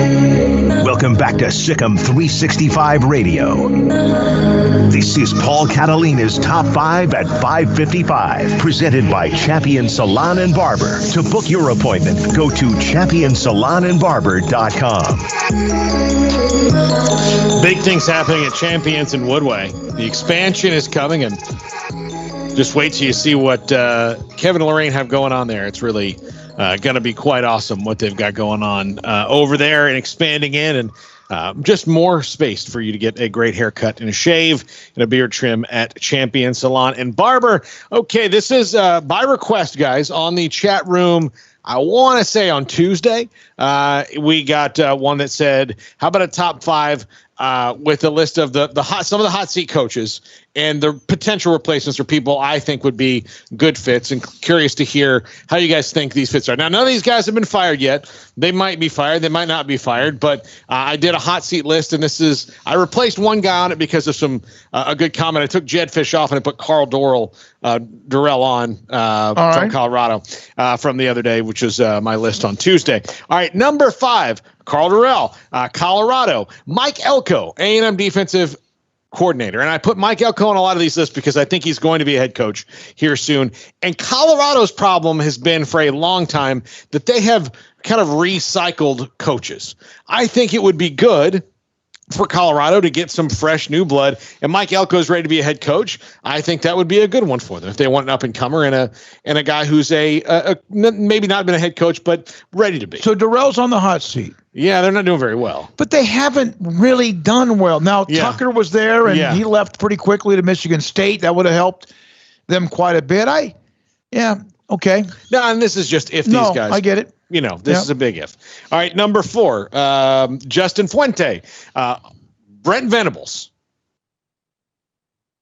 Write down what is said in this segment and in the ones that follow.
Welcome back to Sikkim 365 Radio. This is Paul Catalina's Top 5 at 5:55, presented by Champion Salon and Barber. To book your appointment, go to championsalonandbarber.com. Big things happening at Champions in Woodway. The expansion is coming, and just wait till you see what Kevin and Lorraine have going on there. It's really going to be quite awesome what they've got going on over there and expanding in, and just more space for you to get a great haircut and a shave and a beard trim at Champion Salon and Barber. Okay, this is by request, guys, on the chat room. I want to say on Tuesday, we got one that said, how about a top 5 with a list of some of the hot seat coaches and the potential replacements for people I think would be good fits, and curious to hear how you guys think these fits are. Now, none of these guys have been fired yet. They might be fired. They might not be fired, but I did a hot seat list, and I replaced one guy on it because of a good comment. I took Jed Fish off and I put Carl Durrell on from Colorado from the other day, which was my list on Tuesday. All right, number 5, Carl Durrell, Colorado. Mike Elko, A&M defensive coordinator. And I put Mike Elko on a lot of these lists because I think he's going to be a head coach here soon. And Colorado's problem has been for a long time that they have kind of recycled coaches. I think it would be good for Colorado to get some fresh new blood, and Mike Elko is ready to be a head coach. I think that would be a good one for them if they want an up and comer and a guy who's a maybe not been a head coach but ready to be. So Durrell's on the hot seat. Yeah, they're not doing very well, but they haven't really done well. Now Tucker was there, and he left pretty quickly to Michigan State. That would have helped them quite a bit. Okay. No, and this is just if these guys. I get it. This is a big if. All right, number 4, Justin Fuente, Brent Venables.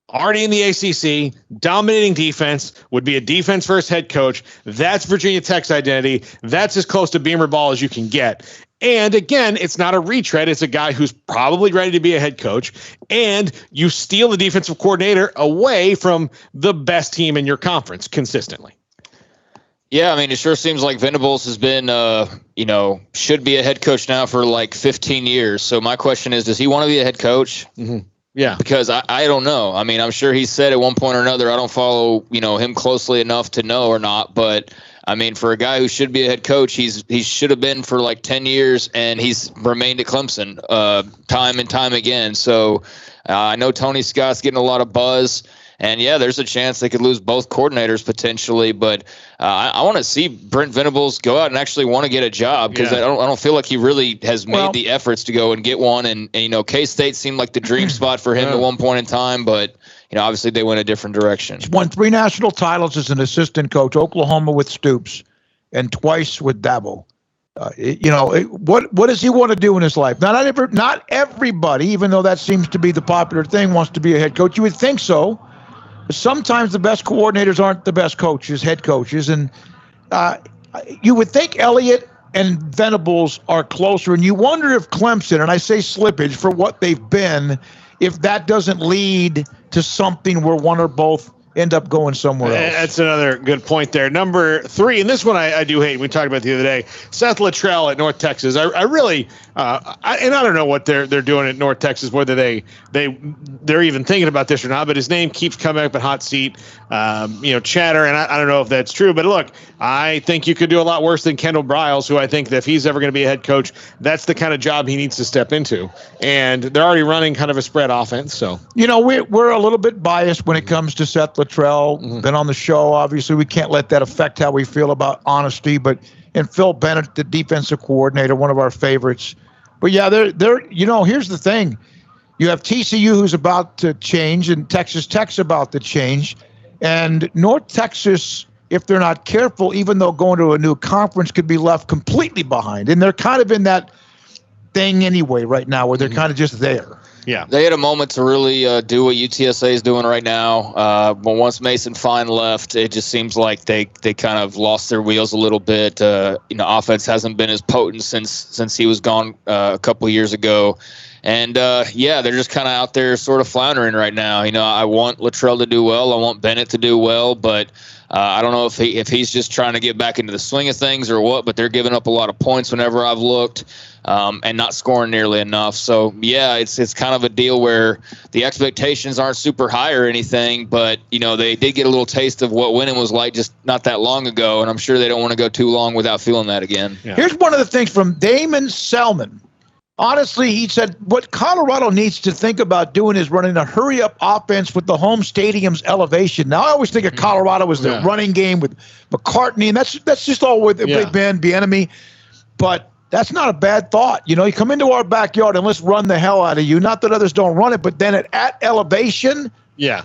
Already in the ACC, dominating defense, would be a defense-first head coach. That's Virginia Tech's identity. That's as close to Beamer ball as you can get. And again, it's not a retread. It's a guy who's probably ready to be a head coach. And you steal the defensive coordinator away from the best team in your conference consistently. Yeah, I mean, it sure seems like Venables has been, should be a head coach now for like 15 years. So my question is, does he want to be a head coach? Mm-hmm. Yeah. Because I don't know. I mean, I'm sure he said at one point or another, I don't follow, him closely enough to know or not. But, I mean, for a guy who should be a head coach, he should have been for like 10 years, and he's remained at Clemson time and time again. So I know Tony Scott's getting a lot of buzz. And, there's a chance they could lose both coordinators potentially. But I want to see Brent Venables go out and actually want to get a job, because I don't feel like he really has made the efforts to go and get one. And K-State seemed like the dream spot for him at one point in time. But, obviously they went a different direction. He's won 3 national titles as an assistant coach, Oklahoma with Stoops and twice with Dabo. What does he want to do in his life? Not everybody, even though that seems to be the popular thing, wants to be a head coach. You would think so. Sometimes the best coordinators aren't the best coaches, head coaches. And you would think Elliott and Venables are closer. And you wonder if Clemson, and I say slippage for what they've been, if that doesn't lead to something where one or both end up going somewhere else. That's another good point there. Number 3, and this one I do hate. We talked about the other day. Seth Luttrell at North Texas. I really, I don't know what they're doing at North Texas, whether they're even thinking about this or not. But his name keeps coming up in hot seat, chatter, and I don't know if that's true. But look, I think you could do a lot worse than Kendall Briles, who I think that if he's ever going to be a head coach, that's the kind of job he needs to step into. And they're already running kind of a spread offense. So we're a little bit biased when it comes to Seth Luttrell. Been on the show. Obviously, we can't let that affect how we feel about honesty. And Phil Bennett, the defensive coordinator, one of our favorites. But they're here's the thing. You have TCU who's about to change, and Texas Tech's about to change. And North Texas, if they're not careful, even though going to a new conference, could be left completely behind. And they're kind of in that thing anyway right now where they're kind of just there. Yeah, they had a moment to really do what UTSA is doing right now. But once Mason Fine left, it just seems like they kind of lost their wheels a little bit. Offense hasn't been as potent since he was gone a couple of years ago. And, they're just kind of out there sort of floundering right now. I want Luttrell to do well. I want Bennett to do well. But I don't know if he's just trying to get back into the swing of things or what, but they're giving up a lot of points whenever I've looked, and not scoring nearly enough. So yeah, it's kind of a deal where the expectations aren't super high or anything, but they did get a little taste of what winning was like just not that long ago, and I'm sure they don't want to go too long without feeling that again. Yeah. Here's one of the things from Damon Selman. Honestly, he said what Colorado needs to think about doing is running a hurry-up offense with the home stadium's elevation. Now, I always think of Colorado as the running game with McCartney, and that's just all with Big Ben, Bieniemy. But that's not a bad thought. You come into our backyard and let's run the hell out of you. Not that others don't run it, but then at elevation. Yeah.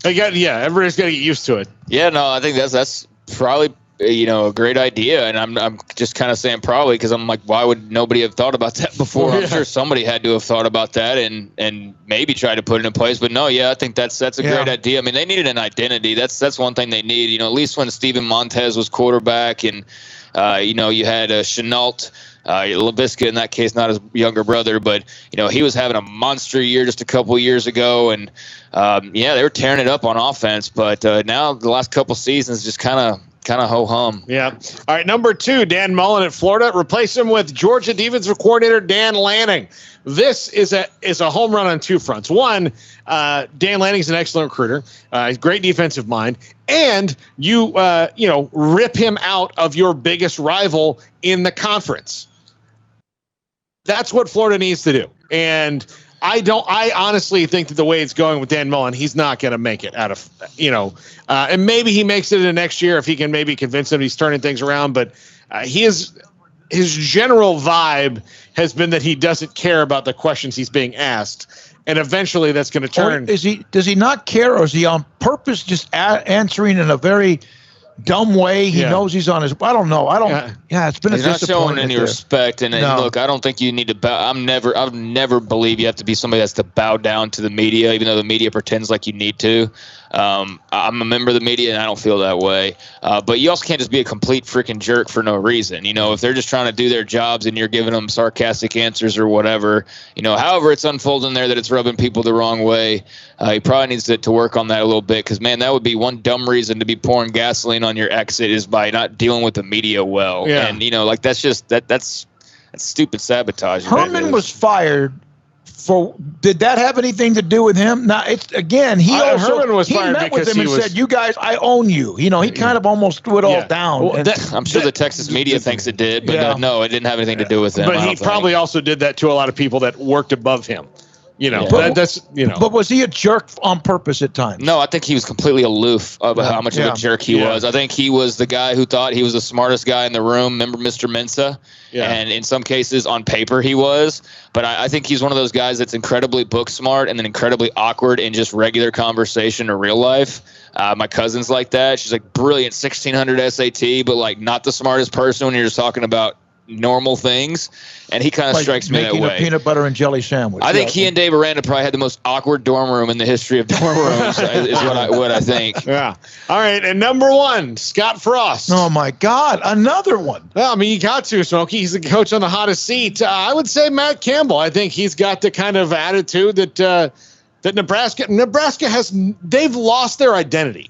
Everybody's got to get used to it. Yeah, no, I think that's probably a great idea, and I'm just kind of saying probably because I'm like, why would nobody have thought about that before? I'm sure somebody had to have thought about that and maybe try to put it in place. But no, I think that's a great idea. I mean, they needed an identity. That's one thing they need. At least when Steven Montez was quarterback, and you had Chenault. LaVisca in that case, not his younger brother, but he was having a monster year just a couple of years ago, and they were tearing it up on offense. But now the last couple seasons just kind of ho-hum. Yeah. All right, number 2, Dan Mullen at Florida. Replace him with Georgia defensive coordinator Dan Lanning. This is a home run on 2 fronts. One, Dan Lanning's an excellent recruiter, great defensive mind, and you rip him out of your biggest rival in the conference. That's what Florida needs to do. And I honestly think that the way it's going with Dan Mullen, he's not going to make it out of, and maybe he makes it in the next year if he can maybe convince him he's turning things around. But his general vibe has been that he doesn't care about the questions he's being asked. And eventually that's going to turn. Does he not care, or is he on purpose just answering in a very dumb way? He knows he's on his. I don't know. It's been he's a not showing any respect. And look, I don't think you need to bow. I've never believed you have to be somebody that's to bow down to the media, even though the media pretends like you need to. I'm a member of the media, and I don't feel that way. But you also can't just be a complete freaking jerk for no reason. If they're just trying to do their jobs and you're giving them sarcastic answers or whatever, however it's unfolding there that it's rubbing people the wrong way, he probably needs to work on that a little bit, because, man, that would be one dumb reason to be pouring gasoline on your exit is by not dealing with the media well. Yeah. And, that's just that's stupid sabotage. Herman was fired. Did that have anything to do with him? Now, it's again, Herman was fired met because with him and said, "You guys, I own you." He kind of almost threw it all down. Well, I'm sure the Texas media thinks it did, but no, it didn't have anything to do with him. But he probably also did that to a lot of people that worked above him. But was he a jerk on purpose at times? No, I think he was completely aloof of how much of a jerk he was. I think he was the guy who thought he was the smartest guy in the room. Remember Mr. Mensa? Yeah. And in some cases on paper he was. But I think he's one of those guys that's incredibly book smart and then incredibly awkward in just regular conversation or real life. My cousin's like that. She's like brilliant 1600 SAT, but like not the smartest person when you're just talking about normal things, and he kind of strikes me that way. Making a peanut butter and jelly sandwich. I think he and Dave Aranda probably had the most awkward dorm room in the history of dorm rooms. Is what I think. Yeah. All right, and number 1, Scott Frost. Oh my God, another one. Well, I mean, you got to, Smokey. He's the coach on the hottest seat. I would say Matt Campbell. I think he's got the kind of attitude that Nebraska has. They've lost their identity.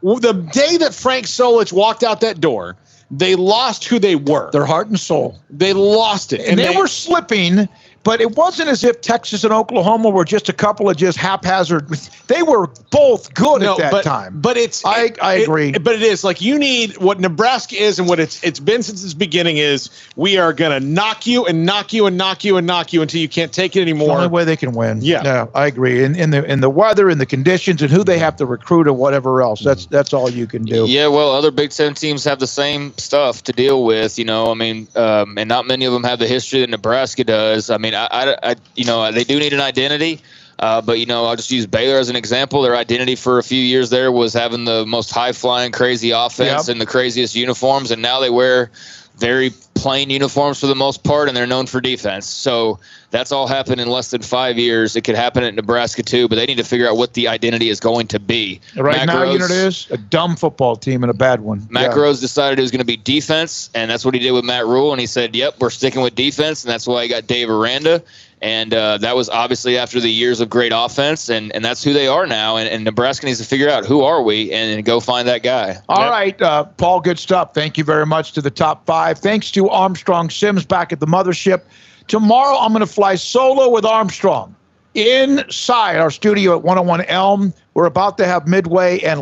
The day that Frank Solich walked out that door, they lost who they were. Their heart and soul. They lost it. And they were slipping, but it wasn't as if Texas and Oklahoma were just a couple of just haphazard. They were both good at that time. But I agree. But it is like you need what Nebraska is, and what it's been since its beginning is we are going to knock you and knock you and knock you and knock you until you can't take it anymore. It's the only way they can win. Yeah, I agree. In the weather and the conditions and who they have to recruit and whatever else. That's all you can do. Yeah, well, other Big Ten teams have the same stuff to deal with. And not many of them have the history that Nebraska does. I mean, they do need an identity. But, I'll just use Baylor as an example. Their identity for a few years there was having the most high-flying, crazy offense and the craziest uniforms, and now they wear very plain uniforms for the most part, and they're known for defense. So that's all happened in less than 5 years. It could happen at Nebraska too, but they need to figure out what the identity is going to be. Right now, it is a dumb football team and a bad one. Mac Rose decided it was going to be defense, and that's what he did with Matt Rule, and he said, yep, we're sticking with defense, and that's why he got Dave Aranda. And that was obviously after the years of great offense, and that's who they are now. And Nebraska needs to figure out who are we and go find that guy. All right, Paul, good stuff. Thank you very much to the top 5. Thanks to Armstrong Sims back at the mothership. Tomorrow I'm going to fly solo with Armstrong inside our studio at 101 Elm. We're about to have Midway and